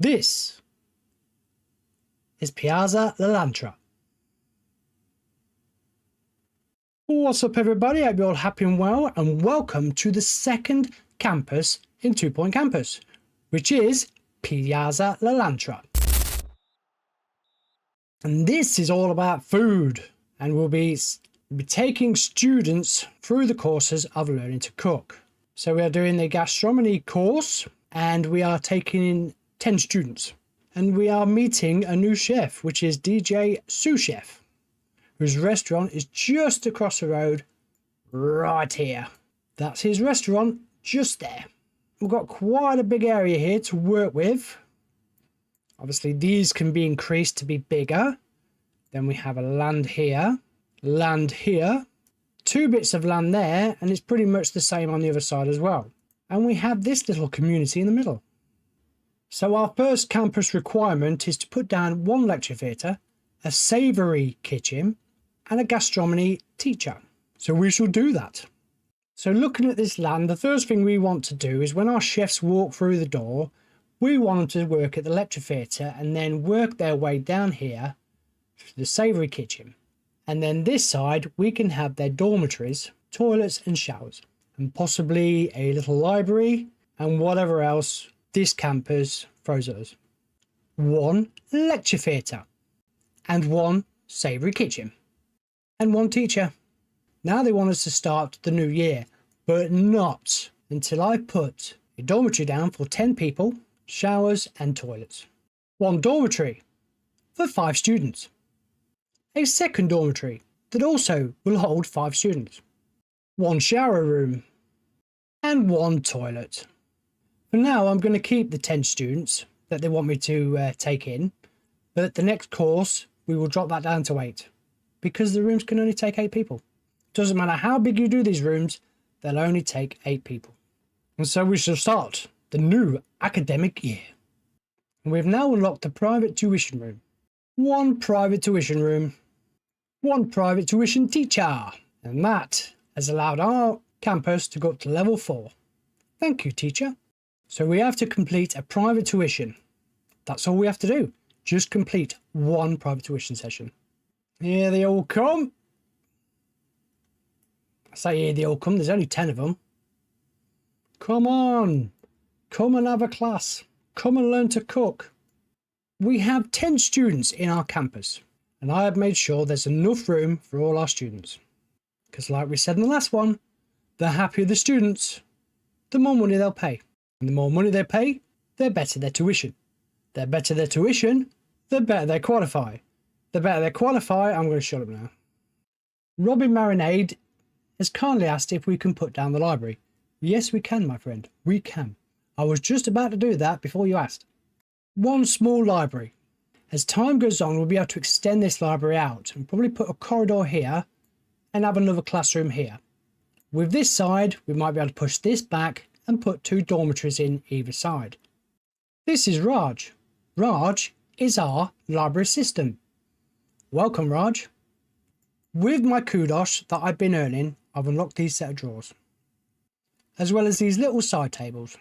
This is Piazza Lanatra. What's up everybody, I hope you're all happy and well, and welcome to the second campus in 2 Point Campus, which is Piazza Lanatra. And this is all about food, and we'll be taking students through the courses of learning to cook. So we are doing the gastronomy course, and we are taking in 10 students. And we are meeting a new chef, which is DJ Sous Chef, whose restaurant is just across the road, right here. That's his restaurant, just there. We've got quite a big area here to work with. Obviously, these can be increased to be bigger. Then we have a land here, 2 bits of land there, and it's pretty much the same on the other side as well. And we have this little community in the middle. So our first campus requirement is to put down 1 lecture theatre, a savoury kitchen, and a gastronomy teacher. So we shall do that. So looking at this land, the first thing we want to do is when our chefs walk through the door, we want them to work at the lecture theatre and then work their way down here to the savoury kitchen. And then this side, we can have their dormitories, toilets and showers, and possibly a little library and whatever else this campus throws at us. 1 lecture theatre and 1 savoury kitchen and 1 teacher. Now they want us to start the new year, but not until I put a dormitory down for 10 people, showers and toilets. 1 dormitory for 5 students. A second dormitory that also will hold 5 students. 1 shower room and 1 toilet. For now, I'm going to keep the 10 students that they want me to take in, but at the next course, we will drop that down to 8 because the rooms can only take 8 people. Doesn't matter how big you do these rooms, they'll only take 8 people. And so we shall start the new academic year. And we've now unlocked the private tuition room. 1 private tuition room, 1 private tuition teacher. And that has allowed our campus to go up to level 4. Thank you, teacher. So we have to complete a private tuition. That's all we have to do. Just complete 1 private tuition session. Here they all come. I say here they all come, there's only 10 of them. Come on. Come and have a class. Come and learn to cook. We have 10 students in our campus, and I have made sure there's enough room for all our students. Because like we said in the last one, the happier the students, the more money they'll pay. And the more money they pay, the better their tuition. The better their tuition, the better they qualify. The better they qualify, I'm going to shut up now. Robin Marinade has kindly asked if we can put down the library. Yes, we can, my friend. We can. I was just about to do that before you asked. 1 small library. As time goes on, we'll be able to extend this library out and probably put a corridor here and have another classroom here. With this side, we might be able to push this back and put 2 dormitories in either side. This is Raj. Raj is our library assistant. Welcome, Raj. With my kudos that I've been earning, I've unlocked these set of drawers, as well as these little side tables.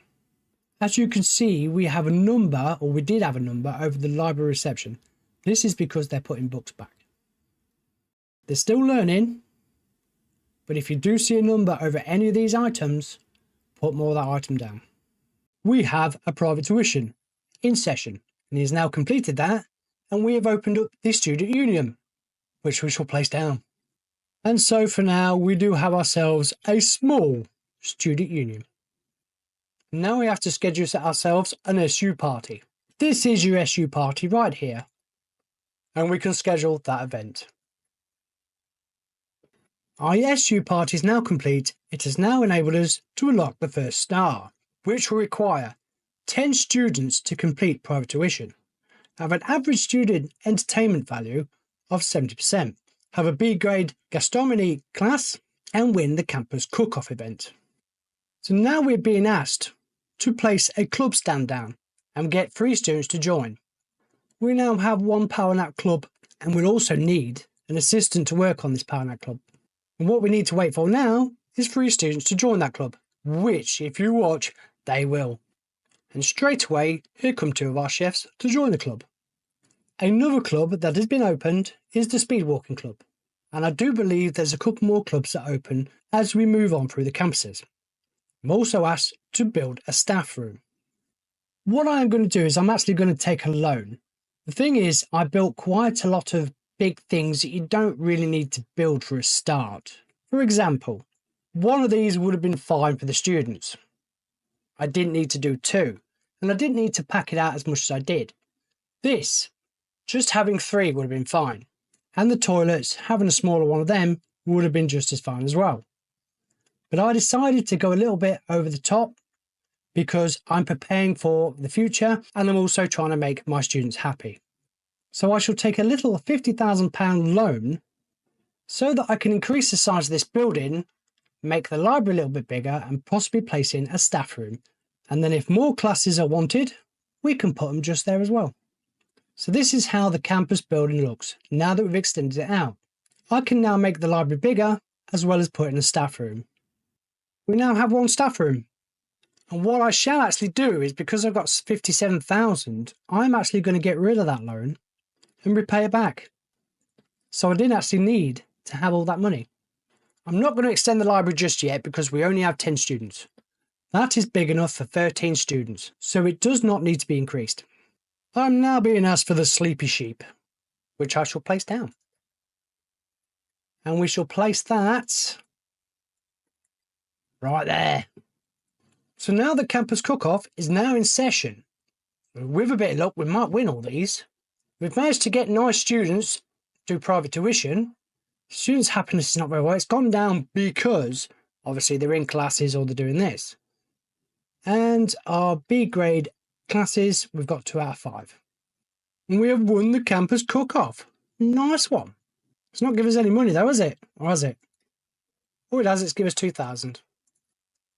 As you can see, we have a number, or we did have a number, over the library reception. This is because they're putting books back. They're still learning, but if you do see a number over any of these items, put more of that item down. We have a private tuition in session, and he has now completed that, and we have opened up the student union, which we shall place down. And so for now, we do have ourselves a small student union. Now we have to schedule ourselves an SU party. This is your SU party right here, and we can schedule that event. Our SU party is now complete. It has now enabled us to unlock the first star, which will require 10 students to complete private tuition, have an average student entertainment value of 70%, have a B grade gastronomy class, and win the campus cook-off event. So now we're being asked to place a club stand down and get 3 students to join. We now have 1 power nap club, and we'll also need an assistant to work on this power nap club. And what we need to wait for now is 3 students to join that club, which, if you watch, they will. And straight away, here come two of our chefs to join the club. Another club that has been opened is the Speedwalking Club. And I do believe there's a couple more clubs that open as we move on through the campuses. I'm also asked to build a staff room. What I'm going to do is I'm actually going to take a loan. The thing is, I built quite a lot of big things that you don't really need to build for a start. For example, one of these would have been fine for the students. I didn't need to do two, and I didn't need to pack it out as much as I did. This, just having three would have been fine. And the toilets, having a smaller one of them, would have been just as fine as well. But I decided to go a little bit over the top because I'm preparing for the future and I'm also trying to make my students happy. So I shall take a little £50,000 loan so that I can increase the size of this building, make the library a little bit bigger and possibly place in a staff room. And then if more classes are wanted, we can put them just there as well. So this is how the campus building looks now that we've extended it out. I can now make the library bigger as well as put in a staff room. We now have one staff room. And what I shall actually do is, because I've got 57,000, I'm actually going to get rid of that loan and repay it back. So I didn't actually need to have all that money. I'm not going to extend the library just yet because we only have 10 students. That is big enough for 13 students, so it does not need to be increased. I'm now being asked for the sleepy sheep, which I shall place down. And we shall place that right there. So now the campus cook-off is now in session. With a bit of luck, we might win all these. We've managed to get nice students do private tuition. Students' happiness is not very well. It's gone down because obviously they're in classes or they're doing this. And our B grade classes, we've got 2 out of 5. And we have won the campus cook-off. Nice one. It's not give us any money though, is it? Or has it? Oh, it has. It's give us 2,000.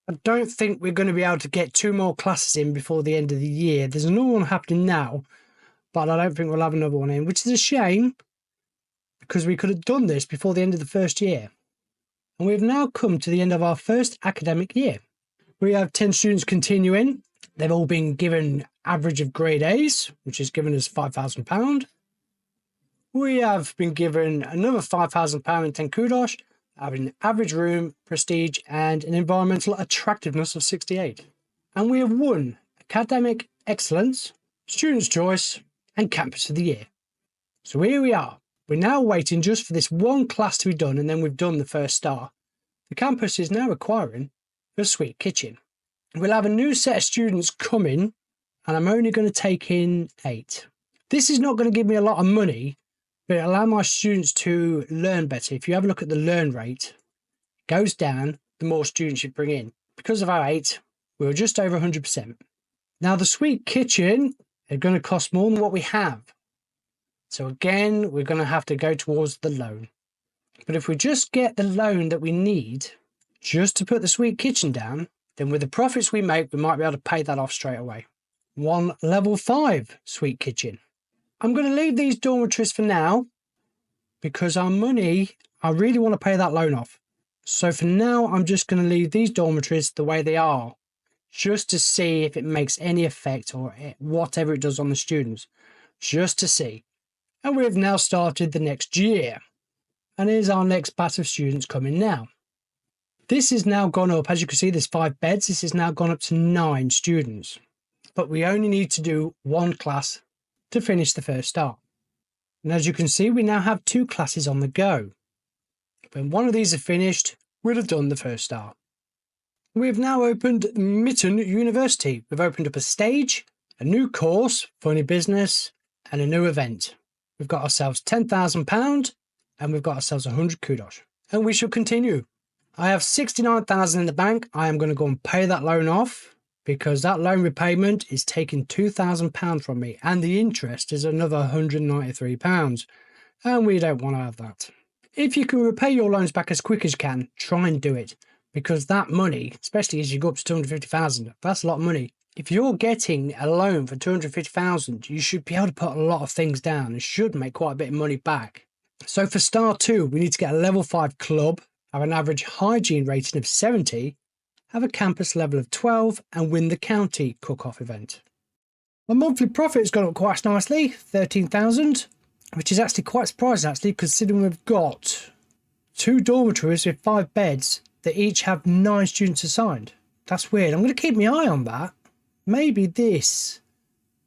I don't think we're going to be able to get 2 more classes in before the end of the year. There's another one happening now, but I don't think we'll have another one in, which is a shame because we could have done this before the end of the first year. And we've now come to the end of our first academic year. We have 10 students continuing. They've all been given average of grade A's, which has given us £5,000. We have been given another £5,000 in 10 kudos, having an average room, prestige, and an environmental attractiveness of 68. And we have won Academic Excellence, Student's Choice, and Campus of the Year. So here we are. We're now waiting just for this one class to be done, and then we've done the first star. The campus is now requiring a suite kitchen. We'll have a new set of students coming, and I'm only going to take in 8. This is not going to give me a lot of money, but it allows my students to learn better. If you have a look at the learn rate, it goes down the more students you bring in. Because of our 8, we were just over 100%. Now the suite kitchen is going to cost more than what we have. So again, we're going to have to go towards the loan. But if we just get the loan that we need just to put the suite kitchen down, then with the profits we make, we might be able to pay that off straight away. One level 5 suite kitchen. I'm going to leave these dormitories for now because our money, I really want to pay that loan off. So for now, I'm just going to leave these dormitories the way they are, just to see if it makes any effect or whatever it does on the students, just to see. And we've now started the next year. And here's our next batch of students coming now. This has now gone up, as you can see, there's 5 beds. This has now gone up to 9 students. But we only need to do 1 class to finish the first star. And as you can see, we now have 2 classes on the go. When one of these are finished, we'll have done the first star. We've now opened Mitten University. We've opened up a stage, a new course, funny business, and a new event. We've got ourselves £10,000 and we've got ourselves 100 kudos. And we shall continue. I have 69,000 in the bank. I am going to go and pay that loan off because that loan repayment is taking £2,000 from me and the interest is another £193. And we don't want to have that. If you can repay your loans back as quick as you can, try and do it because that money, especially as you go up to 250,000, that's a lot of money. If you're getting a loan for 250,000, you should be able to put a lot of things down and should make quite a bit of money back. So for star 2, we need to get a level 5 club, have an average hygiene rating of 70, have a campus level of 12 and win the county cook-off event. My monthly profit has gone up quite nicely, 13,000, which is actually quite surprising actually, considering we've got 2 dormitories with 5 beds that each have 9 students assigned. That's weird. I'm going to keep my eye on that. Maybe this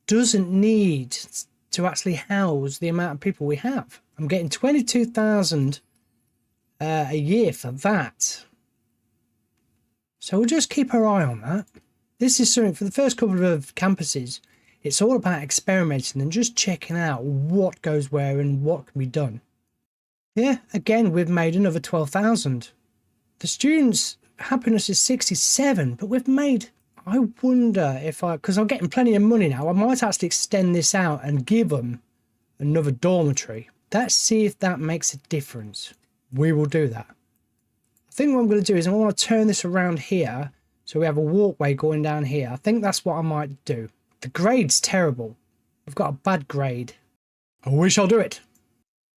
doesn't need to actually house the amount of people we have. I'm getting 22,000 a year for that. So we'll just keep our eye on that. This is something for the first couple of campuses. It's all about experimenting and just checking out what goes where and what can be done. Yeah, again, we've made another 12,000. The students' happiness is 67, but we've made, I wonder if because I'm getting plenty of money now, I might actually extend this out and give them another dormitory. Let's see if that makes a difference. We will do that. I think what I'm going to do is I want to turn this around here so we have a walkway going down here. I think that's what I might do. The grade's terrible. I've got a bad grade. We shall do it.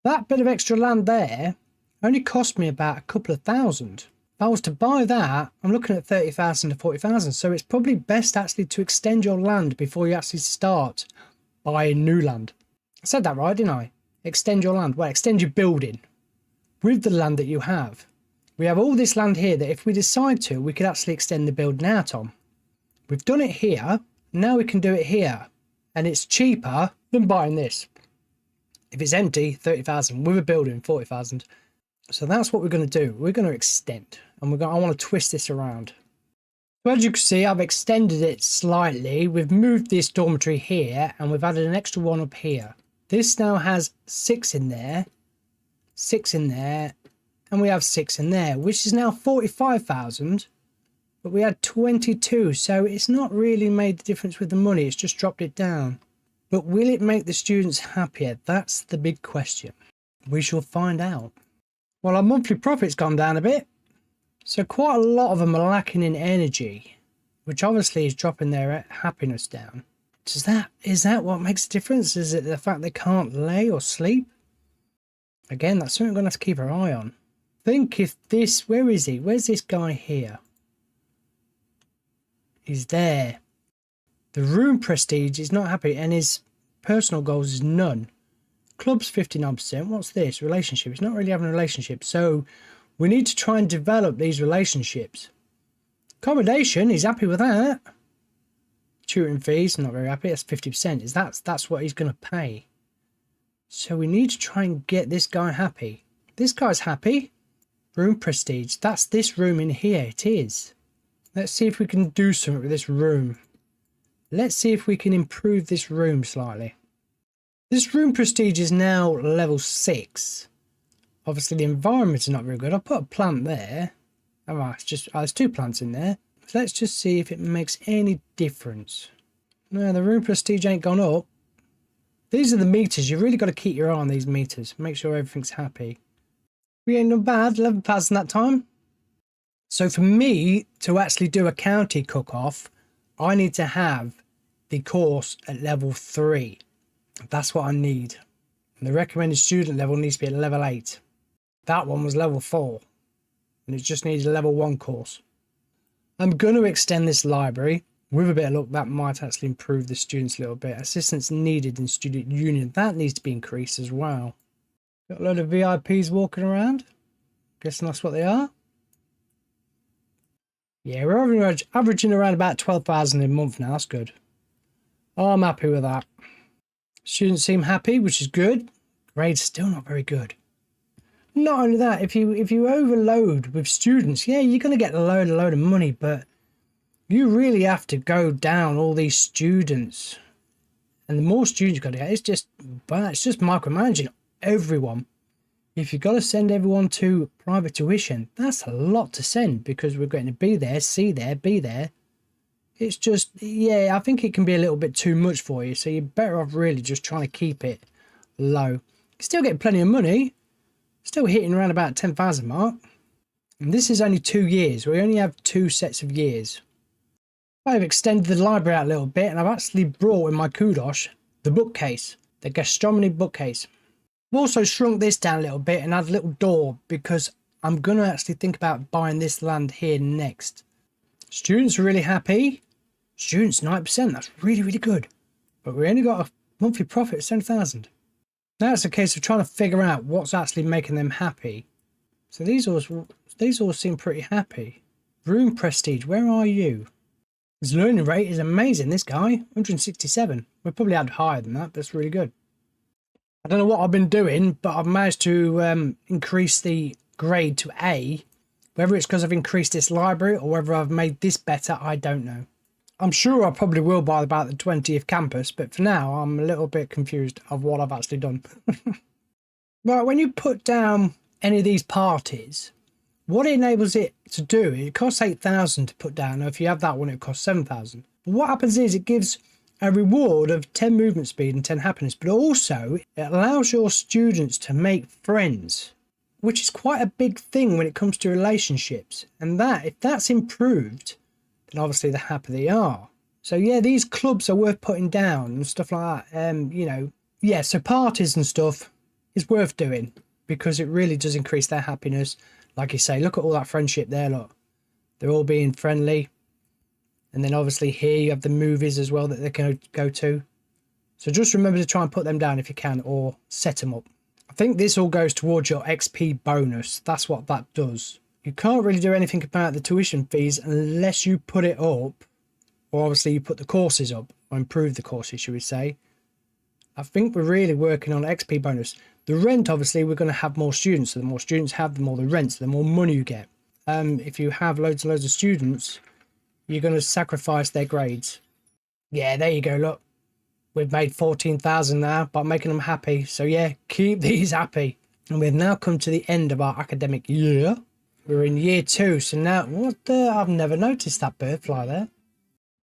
That bit of extra land there only cost me about a couple of thousand. If I was to buy that, I'm looking at 30,000 to 40,000. So it's probably best actually to extend your land before you actually start buying new land. I said that right, didn't I? Extend your land. Well, extend your building with the land that you have. We have all this land here that if we decide to, we could actually extend the building out on. We've done it here. Now we can do it here. And it's cheaper than buying this. If it's empty, 30,000. With a building, 40,000. So that's what we're going to do. We're going to extend. And I want to twist this around. So as you can see, I've extended it slightly. We've moved this dormitory here. And we've added an extra one up here. This now has 6 in there. 6 in there. And we have 6 in there. Which is now 45,000. But we had 22, so it's not really made the difference with the money. It's just dropped it down. But will it make the students happier? That's the big question. We shall find out. Well, our monthly profit's gone down a bit. So quite a lot of them are lacking in energy, which obviously is dropping their happiness down. Is that what makes a difference? Is it the fact they can't lay or sleep? Again, that's something we're going to have to keep our eye on. Think if this... Where is he? Where's this guy here? He's there. The room prestige is not happy and his personal goals is none. Club's 59%. What's this? Relationship. He's not really having a relationship. So we need to try and develop these relationships. Accommodation, he's happy with that. Tutoring fees, not very happy. That's 50%. That's what he's going to pay. So we need to try and get this guy happy. This guy's happy. Room prestige. That's this room in here. It is. Let's see if we can do something with this room. Let's see if we can improve this room slightly. This room prestige is now level 6. Obviously the environment is not very good. I'll put a plant there. Oh, there's 2 plants in there. So let's just see if it makes any difference. No, the room prestige ain't gone up. These are the meters. You've really got to keep your eye on these meters. Make sure everything's happy. We ain't done bad. 11 pads in that time. So for me to actually do a county cook-off, I need to have the course at level 3. That's what I need. And the recommended student level needs to be at level 8. That one was level 4. And it just needs a level 1 course. I'm going to extend this library. With a bit of luck, that might actually improve the students a little bit. Assistance needed in student union. That needs to be increased as well. Got a load of VIPs walking around. Guessing that's what they are. Yeah, we're averaging around about 12,000 a month now. That's good. Oh, I'm happy with that. Students seem happy, which is good. Grades still not very good. Not only that, if you overload with students, yeah, you're going to get a load of money, but you really have to go down all these students. And the more students you've got to get, it's just micromanaging everyone. If you've got to send everyone to private tuition, that's a lot to send because we're going to be there, see there, be there. It's just, yeah, I think it can be a little bit too much for you. So you're better off really just trying to keep it low. You still get plenty of money. Still hitting around about 10,000 mark. And this is only 2 years. We only have 2 sets of years. I've extended the library out a little bit and I've actually brought in my kudos the bookcase, the gastronomy bookcase. I've also shrunk this down a little bit and add a little door because I'm going to actually think about buying this land here next. Students are really happy. Students 9%. That's really, really good. But we only got a monthly profit of 7,000. Now it's a case of trying to figure out what's actually making them happy. So these all seem pretty happy. Room prestige, where are you? His learning rate is amazing, this guy. 167. We'll probably add higher than that, but that's really good. I don't know what I've been doing, but I've managed to increase the grade to A. Whether it's because I've increased this library or whether I've made this better, I don't know. I'm sure I probably will by about the 20th campus, but for now, I'm a little bit confused of what I've actually done. Right, when you put down any of these parties, what it enables it to do, it costs 8,000 to put down. Now, if you have that one, it costs 7,000. What happens is it gives a reward of 10 movement speed and 10 happiness, but also it allows your students to make friends, which is quite a big thing when it comes to relationships. And that, if that's improved, then obviously the happier they are. So yeah, these clubs are worth putting down and stuff like that. You know, yeah, so parties and stuff is worth doing because it really does increase their happiness. Like you say, look at all that friendship there, look. They're all being friendly. And then obviously here you have the movies as well that they can go to. So just remember to try and put them down if you can, or set them up. I think this all goes towards your XP bonus. That's what that does. You can't really do anything about the tuition fees unless you put it up, or obviously you put the courses up, or improve the courses, should we say. I think we're really working on XP bonus. The rent, obviously, we're going to have more students. So the more students have, the more the rent, so the more money you get. If you have loads and loads of students, you're going to sacrifice their grades. Yeah, there you go, look. We've made 14,000 now by making them happy. So yeah, keep these happy. And we've now come to the end of our academic year. We're in year 2. So now, I've never noticed that bird fly there.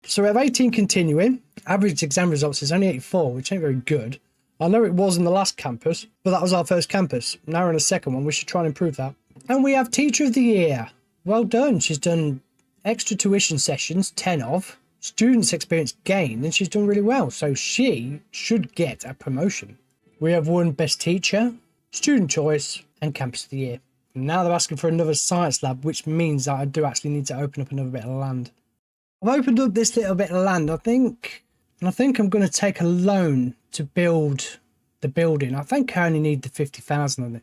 So we have 18 continuing. Average exam results is only 84, which ain't very good. I know it was in the last campus, but that was our first campus. Now we're in a second one. We should try and improve that. And we have Teacher of the Year. Well done. She's done extra tuition sessions, 10 of. Students experience gain, and she's done really well. So she should get a promotion. We have won Best Teacher, Student Choice, and Campus of the Year. Now they're asking for another science lab, which means that I do actually need to open up another bit of land. I've opened up this little bit of land, I think I'm going to take a loan to build the building. I think I only need the 50,000 on it.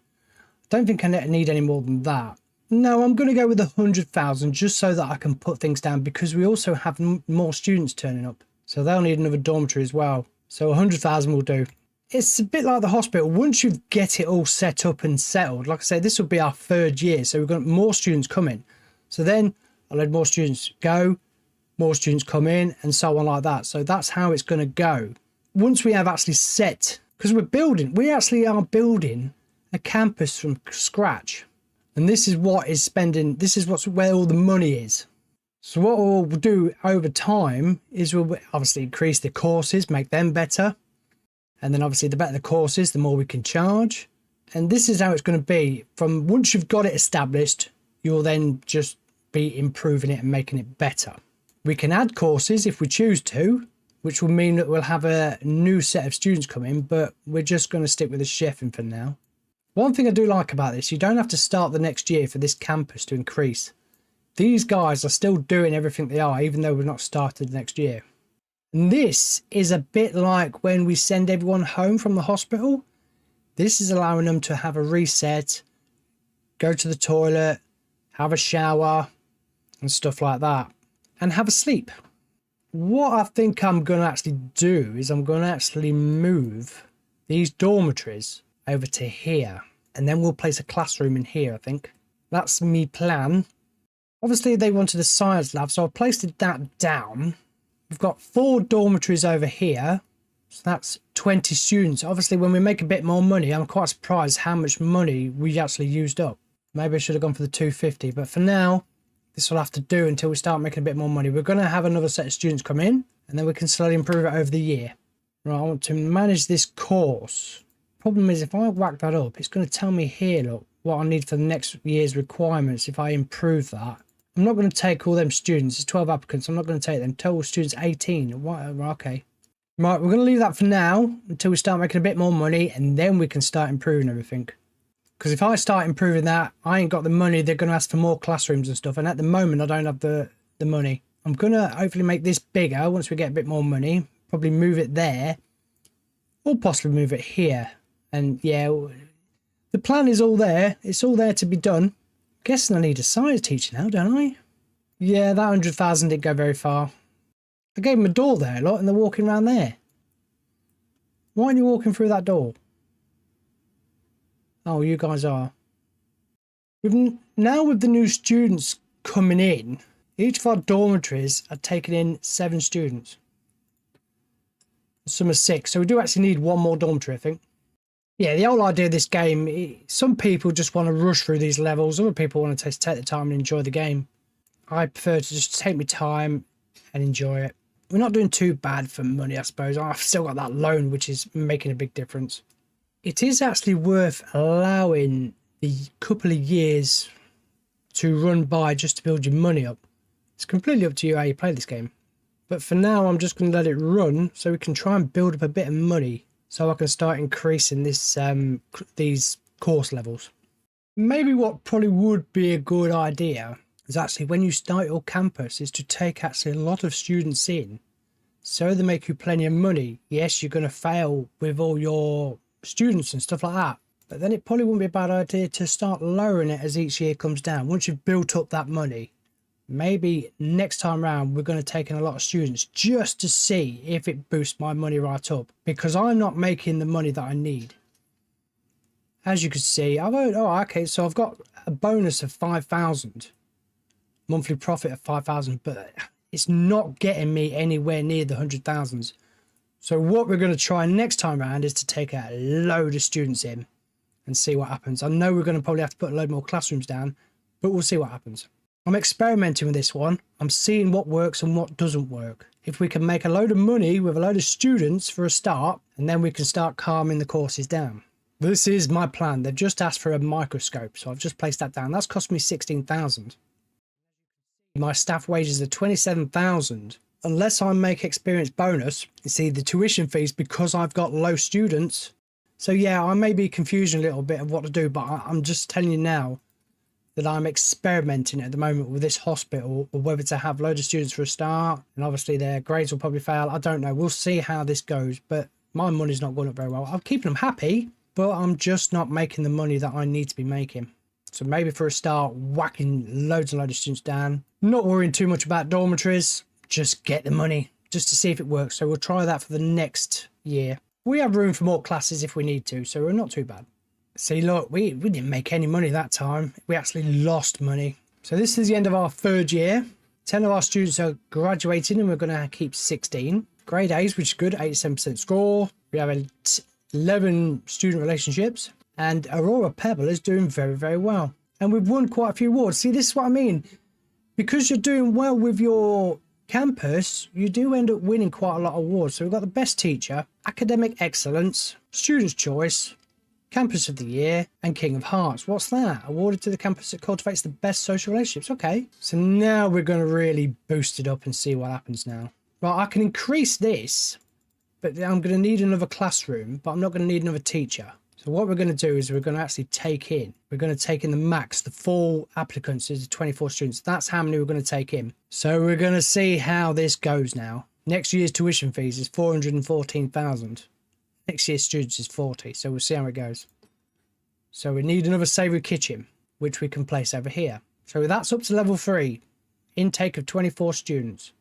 I don't think I need any more than that. No, I'm going to go with 100,000 just so that I can put things down, because we also have more students turning up. So they'll need another dormitory as well. So 100,000 will do. It's a bit like the hospital. Once you get it all set up and settled, like I say, this will be our 3rd year. So we've got more students coming. So then I'll let more students go, more students come in, and so on like that. So that's how it's going to go. Once we have actually set, because we actually are building a campus from scratch. And this is what is spending, where all the money is. So what we'll do over time is we'll obviously increase the courses, make them better. And then obviously the better the courses, the more we can charge. And this is how it's going to be. From once you've got it established, you'll then just be improving it and making it better. We can add courses if we choose to, which will mean that we'll have a new set of students come in, but we're just going to stick with the chefing for now. One thing I do like about this, you don't have to start the next year for this campus to increase. These guys are still doing everything they are, even though we've not started next year. And this is a bit like when we send everyone home from the hospital. This is allowing them to have a reset, go to the toilet, have a shower and stuff like that, and have a sleep. What I think I'm going to actually do is I'm going to actually move these dormitories over to here, and then we'll place a classroom in here. I think that's me plan. Obviously they wanted a science lab, so I placed that down. We've got 4 dormitories over here, so that's 20 students. Obviously when we make a bit more money, I'm quite surprised how much money we actually used up. Maybe I should have gone for the 250, but for now this will have to do until we start making a bit more money. We're going to have another set of students come in, and then we can slowly improve it over the year. Right, I want to manage this course. Problem is, if I whack that up, it's going to tell me here, look, what I need for the next year's requirements. If I improve that, I'm not going to take all them students. It's 12 applicants. I'm not going to take them. Total students 18. Okay. Right, we're going to leave that for now until we start making a bit more money, and then we can start improving everything. Because if I start improving that, I ain't got the money. They're going to ask for more classrooms and stuff. And at the moment, I don't have the the money. I'm going to hopefully make this bigger once we get a bit more money. Probably move it there. Or possibly move it here. And yeah, the plan is all there. It's all there to be done. Guessing I need a science teacher now, don't I? Yeah, that 100,000 didn't go very far. I gave them a door there, lot, and they're walking around there. Why aren't you walking through that door? Oh, you guys are. Now with the new students coming in, each of our dormitories are taking in 7 students. Some are 6, so we do actually need 1 more dormitory, I think. Yeah, the whole idea of this game, some people just want to rush through these levels. Other people want to take the time and enjoy the game. I prefer to just take my time and enjoy it. We're not doing too bad for money, I suppose. I've still got that loan, which is making a big difference. It is actually worth allowing the couple of years to run by just to build your money up. It's completely up to you how you play this game. But for now, I'm just going to let it run so we can try and build up a bit of money so I can start increasing this these course levels. Maybe what probably would be a good idea is actually when you start your campus is to take actually a lot of students in so they make you plenty of money. Yes, you're going to fail with all your students and stuff like that, but then it probably wouldn't be a bad idea to start lowering it as each year comes down. Once you've built up that money, maybe next time round we're going to take in a lot of students just to see if it boosts my money right up, because I'm not making the money that I need. As you can see, so I've got a bonus of 5,000, monthly profit of 5,000, but it's not getting me anywhere near the 100,000s. So what we're going to try next time around is to take a load of students in and see what happens. I know we're going to probably have to put a load more classrooms down, but we'll see what happens. I'm experimenting with this one. I'm seeing what works and what doesn't work. If we can make a load of money with a load of students for a start, and then we can start calming the courses down. This is my plan. They've just asked for a microscope, so I've just placed that down. That's cost me 16,000. My staff wages are 27,000. Unless I make experience bonus, you see the tuition fees because I've got low students. So yeah, I may be confused a little bit of what to do, but I'm just telling you now that I'm experimenting at the moment with this hospital, or whether to have loads of students for a start, and obviously their grades will probably fail. I don't know. We'll see how this goes, but my money's not going up very well. I'm keeping them happy, but I'm just not making the money that I need to be making. So maybe for a start, whacking loads and loads of students down, not worrying too much about dormitories, just get the money just to see if it works. So we'll try that for the next year. We have room for more classes if we need to, so we're not too bad. See, look, we didn't make any money that time. We actually lost money. So this is the end of our 3rd year. 10 of our students are graduating and we're going to keep 16. Grade A's, which is good, 87% score. We have 11 student relationships. And Aurora Pebble is doing very, very well. And we've won quite a few awards. See, this is what I mean. Because you're doing well with your campus, you do end up winning quite a lot of awards. So we've got the best teacher, academic excellence, student's choice, campus of the year, and King of Hearts. What's that? Awarded to the campus that cultivates the best social relationships. Okay. So now we're going to really boost it up and see what happens now. Right, I can increase this, but I'm going to need another classroom, but I'm not going to need another teacher. So what we're going to do is we're going to actually take in the max, the full applicants is 24 students. That's how many we're going to take in. So we're going to see how this goes now. Next year's tuition fees is 414,000. Next year's students is 40. So we'll see how it goes. So we need another savoury kitchen, which we can place over here. So that's up to level 3, intake of 24 students.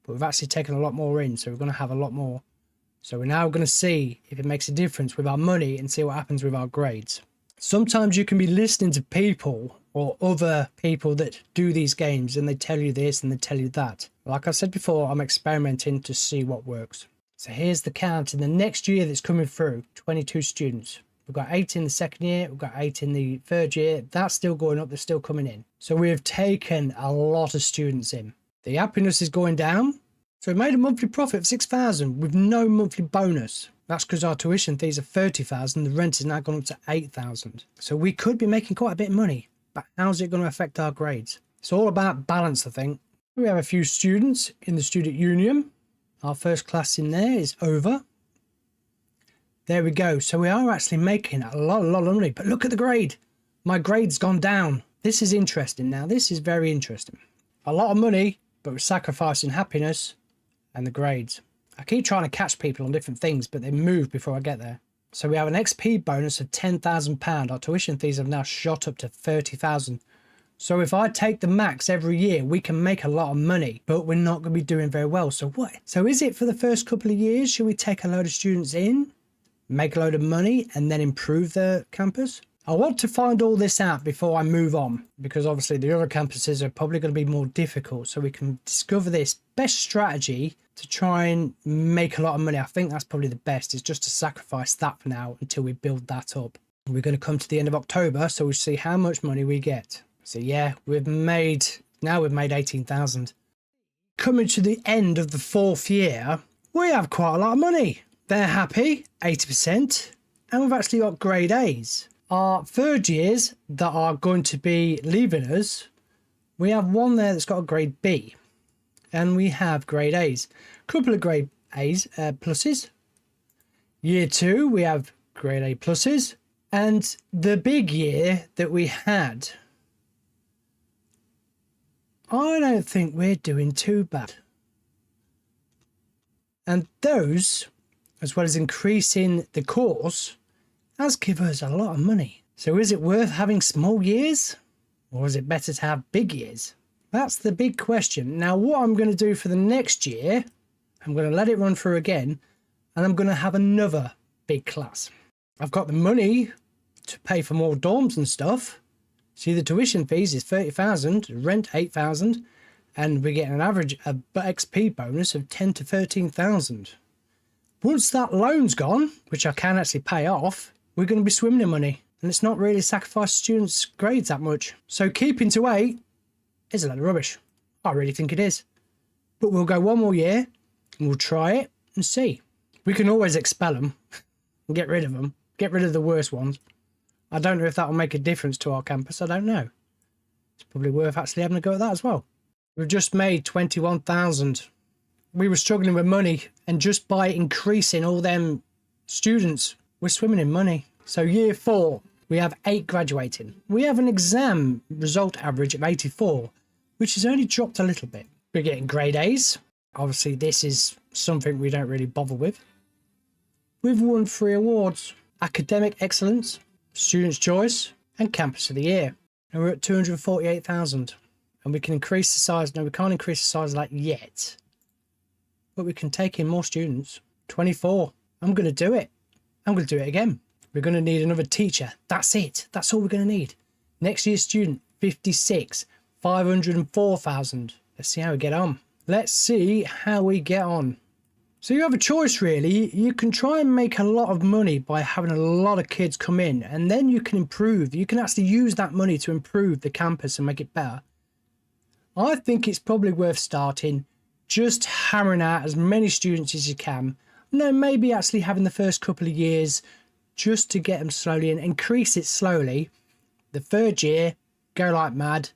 But we've actually taken a lot more in, so we're going to have a lot more. So we're now going to see if it makes a difference with our money and see what happens with our grades. Sometimes you can be listening to people or other people that do these games and they tell you this and they tell you that. Like I said before, I'm experimenting to see what works. So here's the count in the next year that's coming through, 22 students. We've got 8 in the 2nd year, we've got 8 in the 3rd year. That's still going up, they're still coming in. So we have taken a lot of students in. The happiness is going down. So we made a monthly profit of 6,000 with no monthly bonus. That's because our tuition fees are 30,000. The rent has now gone up to 8,000. So we could be making quite a bit of money, but how's it going to affect our grades? It's all about balance, I think. We have a few students in the student union. Our first class in there is over. There we go. So we are actually making a lot of money, but look at the grade. My grade's gone down. This is interesting now. This is very interesting. A lot of money, but we're sacrificing happiness and the grades. I keep trying to catch people on different things, but they move before I get there. So we have an XP bonus of £10,000. Our tuition fees have now shot up to £30,000. So if I take the max every year, we can make a lot of money, but we're not going to be doing very well. So what? So is it for the first couple of years? Should we take a load of students in, make a load of money, and then improve the campus? I want to find all this out before I move on, because obviously the other campuses are probably going to be more difficult. So we can discover this best strategy to try and make a lot of money. I think that's probably the best, is just to sacrifice that for now until we build that up. We're going to come to the end of October, so we'll see how much money we get. So yeah, we've made 18,000. Coming to the end of the 4th year, we have quite a lot of money. They're happy, 80%, and we've actually got grade A's. Our 3rd years that are going to be leaving us, we have one there that's got a grade B, and we have grade A's. A couple of grade A's pluses. Year 2, we have grade A pluses, and the big year that we had, I don't think we're doing too bad. And those, as well as increasing the course, has given us a lot of money. So is it worth having small years, or is it better to have big years? That's the big question. Now, what I'm going to do for the next year, I'm going to let it run through again, and I'm going to have another big class. I've got the money to pay for more dorms and stuff. See, the tuition fees is 30,000, rent 8,000, and we get an average XP bonus of 10 to 13,000. Once that loan's gone, which I can actually pay off, we're going to be swimming in money, and it's not really sacrificed students' grades that much. So keeping to 8 is a lot of rubbish. I really think it is. But we'll go one more year, and we'll try it and see. We can always expel them and get rid of them, get rid of the worst ones. I don't know if that will make a difference to our campus. I don't know. It's probably worth actually having a go at that as well. We've just made 21,000. We were struggling with money, and just by increasing all them students, we're swimming in money. So year 4, we have 8 graduating. We have an exam result average of 84, which has only dropped a little bit. We're getting grade A's. Obviously, this is something we don't really bother with. We've won 3 awards: Academic Excellence, Student's Choice, and Campus of the Year. And we're at 248,000. And we can increase the size. No, we can't increase the size of that yet. But we can take in more students. 24. I'm going to do it. I'm going to do it again. We're going to need another teacher. That's it. That's all we're going to need. Next year's student, 56. 504,000. Let's see how we get on. Let's see how we get on. So you have a choice, really. You can try and make a lot of money by having a lot of kids come in, and then you can improve. You can actually use that money to improve the campus and make it better. I think it's probably worth starting just hammering out as many students as you can. And then maybe actually having the first couple of years just to get them slowly and increase it slowly. The 3rd year, go like mad.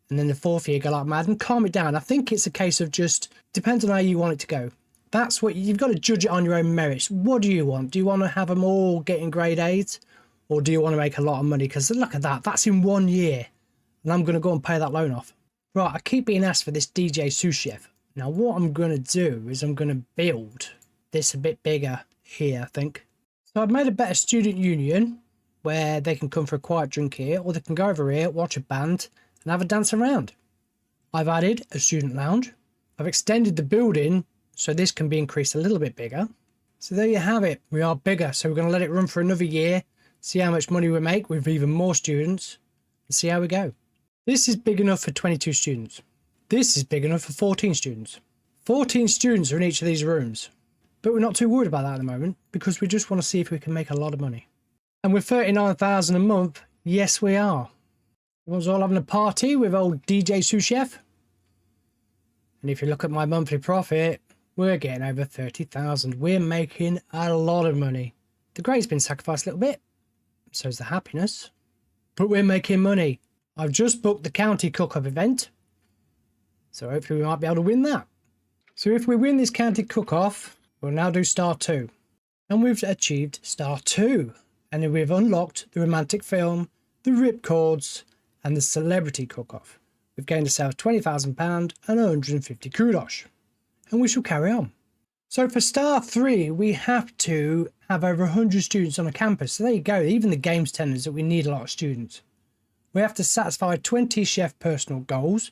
And then the 4th year, go like mad, and calm it down. I think it's a case of just, depends on how you want it to go. That's what you've got to judge it on your own merits. What do you want? Do you want to have them all getting grade A's, or do you want to make a lot of money? Because look at that. That's in 1 year. And I'm going to go and pay that loan off. Right, I keep being asked for this DJ sous chef. Now, what I'm going to do is I'm going to build this a bit bigger here, I think. So I've made a better student union where they can come for a quiet drink here, or they can go over here, watch a band, and have a dance around. I've added a student lounge. I've extended the building so this can be increased a little bit bigger. So there you have it. We are bigger. So we're going to let it run for another year, see how much money we make with even more students, and see how we go. This is big enough for 22 students. This is big enough for 14 students. 14 students are in each of these rooms. But we're not too worried about that at the moment, because we just want to see if we can make a lot of money. And with 39,000 a month, yes we are. Everyone's all having a party with old DJ sous chef. And if you look at my monthly profit, we're getting over 30,000. We're making a lot of money. The grade's been sacrificed a little bit. So's the happiness. But we're making money. I've just booked the county cook-up event. So hopefully we might be able to win that. So if we win this county cook-off, we'll now do Star 2. And we've achieved Star 2. And then we've unlocked the romantic film, the ripcords, and the celebrity cook-off. We've gained ourselves £20,000 and 150 kudos. And we shall carry on. So for star 3, we have to have over 100 students on a campus. So there you go. Even the games telling us that we need a lot of students. We have to satisfy 20 chef personal goals.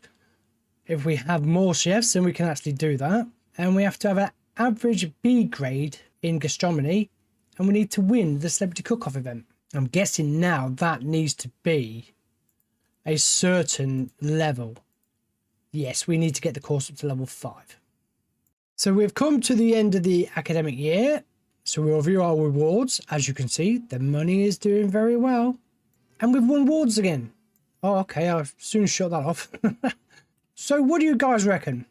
If we have more chefs, then we can actually do that. And we have to have an average B grade in gastronomy. And we need to win the celebrity cook-off event. I'm guessing now that needs to be a certain level. Yes, we need to get the course up to level 5. So we've come to the end of the academic year. So we'll review our rewards. As you can see, the money is doing very well. And we've won awards again. Oh, okay, I'll soon shut that off. So what do you guys reckon?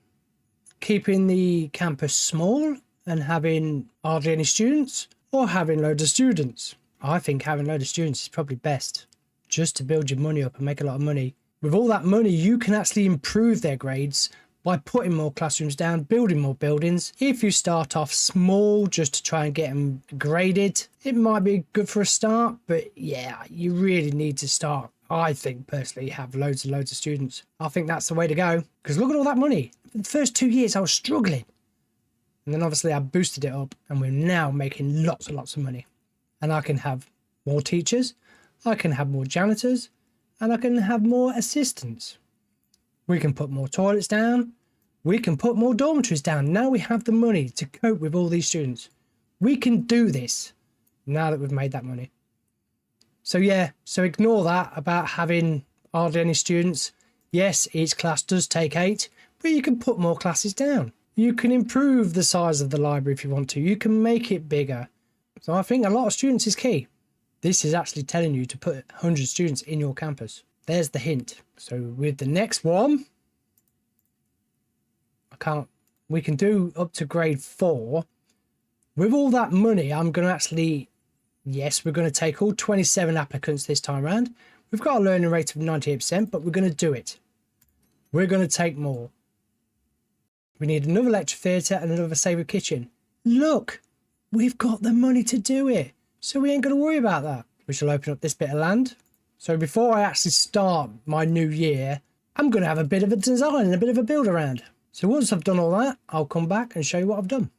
Keeping the campus small and having hardly any students, or having loads of students? I think having loads of students is probably best, just to build your money up and make a lot of money. With all that money, you can actually improve their grades by putting more classrooms down, building more buildings. If you start off small just to try and get them graded, it might be good for a start, but yeah, you really need to start, I think personally, have loads and loads of students. I think that's the way to go, because look at all that money. For the first 2 years I was struggling, and then obviously I boosted it up, and we're now making lots and lots of money. And I can have more teachers, I can have more janitors, and I can have more assistants. We can put more toilets down. We can put more dormitories down. Now we have the money to cope with all these students. We can do this now that we've made that money. So yeah, so ignore that about having hardly any students. Yes, each class does take 8, but you can put more classes down. You can improve the size of the library if you want to. You can make it bigger. So I think a lot of students is key. This is actually telling you to put 100 students in your campus. There's the hint. So with the next one, we can do up to grade 4. With all that money, I'm going to actually, yes, we're going to take all 27 applicants this time around. We've got a learning rate of 98%, but we're going to do it. We're going to take more. We need another lecture theatre and another savoury kitchen. Look, we've got the money to do it. So we ain't going to worry about that. We shall open up this bit of land. So before I actually start my new year, I'm going to have a bit of a design and a bit of a build around. So once I've done all that, I'll come back and show you what I've done.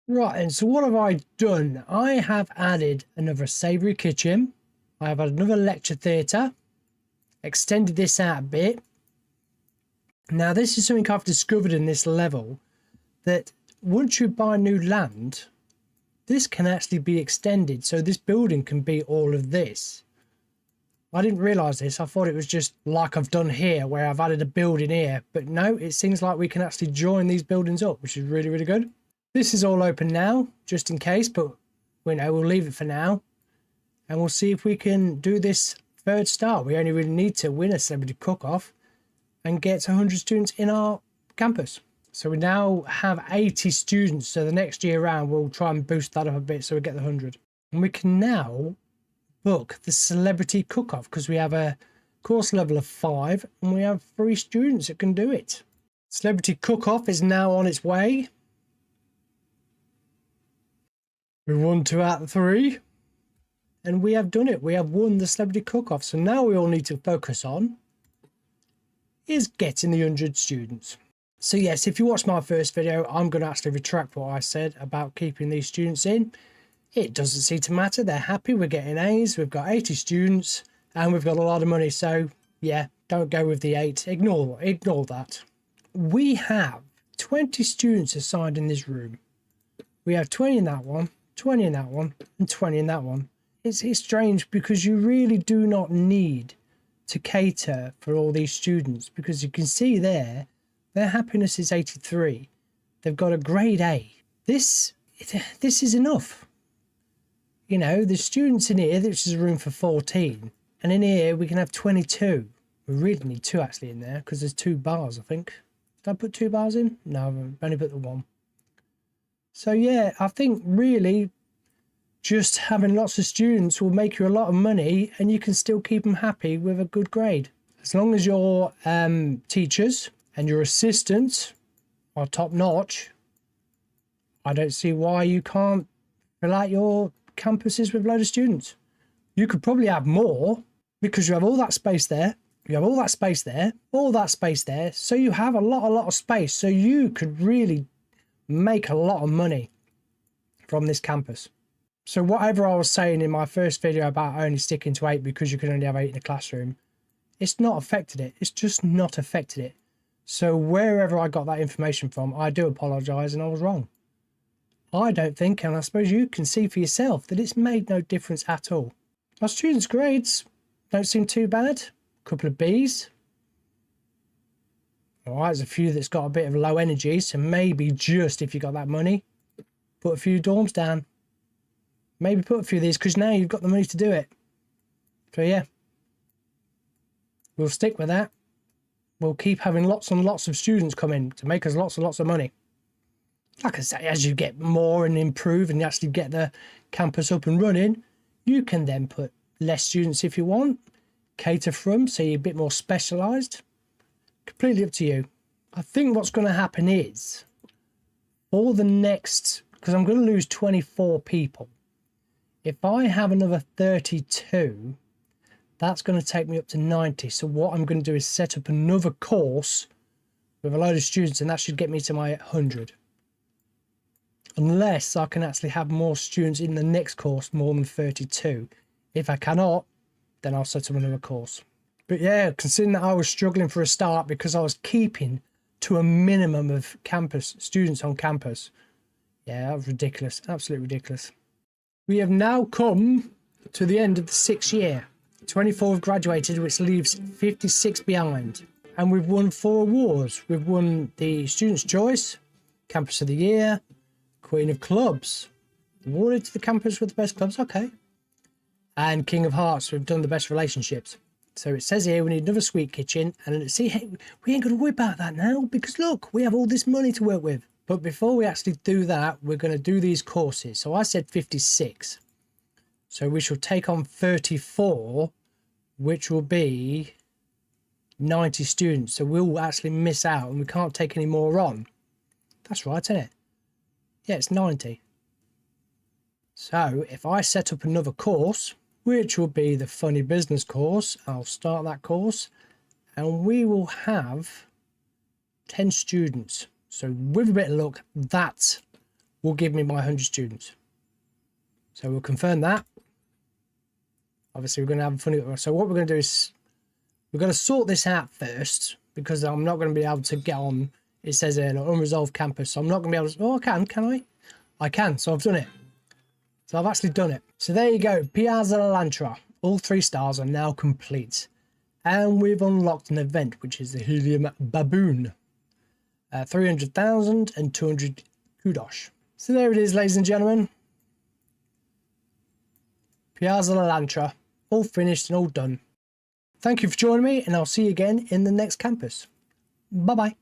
Right, and so what have I done? I have added another savoury kitchen. I have added another lecture theatre. Extended this out a bit. Now this is something I've discovered in this level, that once you buy new land, this can actually be extended. So this building can be all of this. I didn't realise this. I thought it was just like I've done here, where I've added a building here. But no, it seems like we can actually join these buildings up, which is really, really good. This is all open now, just in case, but we'll leave it for now. And we'll see if we can do this third star. We only really need to win a celebrity cook-off and get 100 students in our campus. So we now have 80 students. So the next year round, we'll try and boost that up a bit so we get the 100. And we can now book the celebrity cook-off because we have a course level of 5 and we have 3 students that can do it. Celebrity cook-off is now on its way. We won 2 out of 3 and we have done it. We have won the celebrity cook-off. So now we all need to focus on is getting the 100 students. So yes, if you watched my first video, I'm going to actually retract what I said about keeping these students in. It doesn't seem to matter. They're happy. We're getting A's. We've got 80 students and we've got a lot of money. So yeah, don't go with the 8. Ignore that. We have 20 students assigned in this room. We have 20 in that one, 20 in that one, and 20 in that one. It's strange because you really do not need to cater for all these students, because you can see there, their happiness is 83. They've got a grade A. This is enough. You know, the students in here, this is a room for 14. And in here, we can have 22. We really need 2 actually in there because there's 2 bars, I think. Did I put 2 bars in? No, I've only put the 1. So yeah, I think really just having lots of students will make you a lot of money and you can still keep them happy with a good grade. As long as your teachers and your assistants are top notch, I don't see why you can't fill out your campuses with a load of students. You could probably have more because you have all that space there. You have all that space there, all that space there. So you have a lot of space. So you could really make a lot of money from this campus. So whatever I was saying in my first video about only sticking to 8 because you can only have 8 in a classroom, it's not affected it. It's just not affected it. So wherever I got that information from, I do apologise and I was wrong. I don't think, and I suppose you can see for yourself, that it's made no difference at all. Our students' grades don't seem too bad. A couple of Bs. All right, there's a few that's got a bit of low energy, so maybe just if you got that money, put a few dorms down. Maybe put a few of these because now you've got the money to do it. So yeah, we'll stick with that. We'll keep having lots and lots of students come in to make us lots and lots of money. Like I say, as you get more and improve and you actually get the campus up and running, you can then put less students if you want, cater for them so you're a bit more specialised. Completely up to you. I think what's going to happen is, for the next, because I'm going to lose 24 people, if I have another 32, that's going to take me up to 90. So what I'm going to do is set up another course with a load of students, and that should get me to my 100. Unless I can actually have more students in the next course, more than 32. If I cannot, then I'll set up another course. But yeah, considering that I was struggling for a start because I was keeping to a minimum of campus students on campus. Yeah, that was ridiculous. Absolutely ridiculous. We have now come to the end of the 6th year. 24 have graduated, which leaves 56 behind. And we've won 4 awards. We've won the Student's Choice, Campus of the Year, Queen of Clubs. Awarded to the campus with the best clubs, okay. And King of Hearts, we've done the best relationships. So it says here we need another sweet kitchen. And see, hey, we ain't going to worry about that now because look, we have all this money to work with. But before we actually do that, we're going to do these courses. So I said 56. So we shall take on 34, which will be 90 students. So we'll actually miss out and we can't take any more on. That's right, isn't it? Yeah, it's 90. So if I set up another course, which will be the funny business course, I'll start that course and we will have 10 students. So with a bit of luck, that will give me my 100 students. So we'll confirm that. Obviously, we're going to have a funny. So what we're going to do is we're going to sort this out first because I'm not going to be able to get on. It says an unresolved campus. So I'm not going to be able to. Oh, can I? I can. So I've done it. So I've actually done it. So there you go. Piazza Lanatra. All 3 stars are now complete. And we've unlocked an event, which is the Helium Baboon. 300,000 and 200 kudos. So there it is, ladies and gentlemen. Piazza Lanatra. All finished and all done. Thank you for joining me, and I'll see you again in the next campus. Bye-bye.